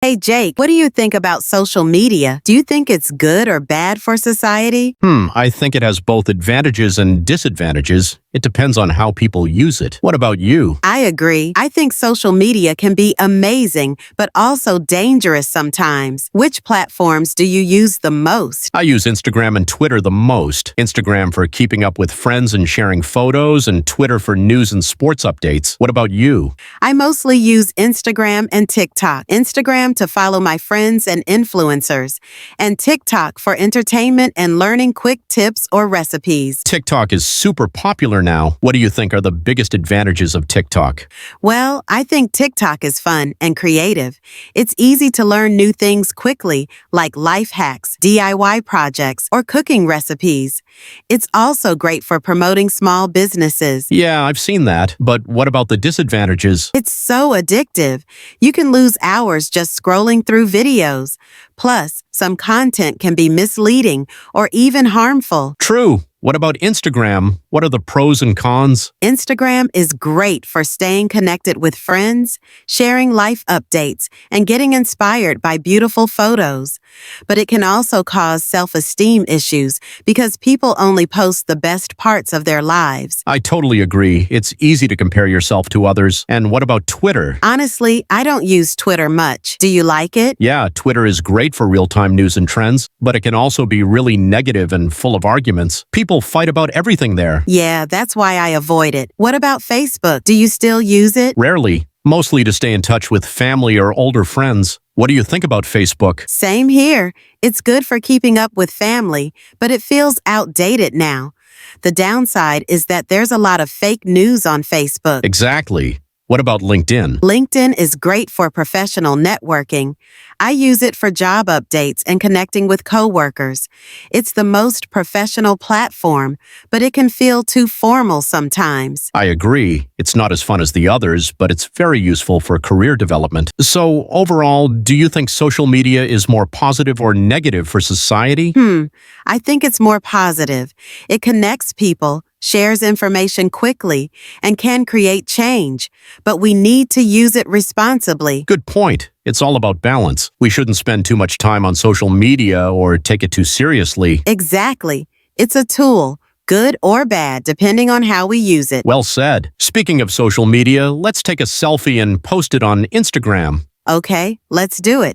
Hey Jake, what do you think about social media? Do you think it's good or bad for society? I think it has both advantages and disadvantages. It depends on how people use it. What about you? I agree. I think social media can be amazing, but also dangerous sometimes. Which platforms do you use the most? I use Instagram and Twitter the most. Instagram for keeping up with friends and sharing photos, and Twitter for news and sports updates. What about you? I mostly use Instagram and TikTok. Instagram to follow my friends and influencers, and TikTok for entertainment and learning quick tips or recipes. TikTok is super popular now. What do you think are the biggest advantages of TikTok? Well, I think TikTok is fun and creative. It's easy to learn new things quickly, like life hacks, DIY projects, or cooking recipes. It's also great for promoting small businesses. Yeah, I've seen that. But what about the disadvantages? It's so addictive. You can lose hours just scrolling through videos. Plus, some content can be misleading or even harmful. True. What about Instagram? What are the pros and cons? Instagram is great for staying connected with friends, sharing life updates, and getting inspired by beautiful photos. But it can also cause self-esteem issues because people only post the best parts of their lives. I totally agree. It's easy to compare yourself to others. And what about Twitter? Honestly, I don't use Twitter much. Do you like it? Yeah, Twitter is great for real-time news and trends, but it can also be really negative and full of arguments. People fight about everything there. Yeah, that's why I avoid it. What about Facebook? Do you still use it? Rarely, mostly to stay in touch with family or older friends. What do you think about Facebook? Same here. It's good for keeping up with family, but it feels outdated now. The downside is that there's a lot of fake news on Facebook. Exactly. What about LinkedIn? LinkedIn is great for professional networking. I use it for job updates and connecting with coworkers. It's the most professional platform, but it can feel too formal sometimes. I agree. It's not as fun as the others, but it's very useful for career development. So, overall, do you think social media is more positive or negative for society? I think it's more positive. It connects people, shares information quickly, and can create change. But we need to use it responsibly. Good point. It's all about balance. We shouldn't spend too much time on social media or take it too seriously. Exactly. It's a tool, good or bad, depending on how we use it. Well said. Speaking of social media, let's take a selfie and post it on Instagram. Okay, let's do it.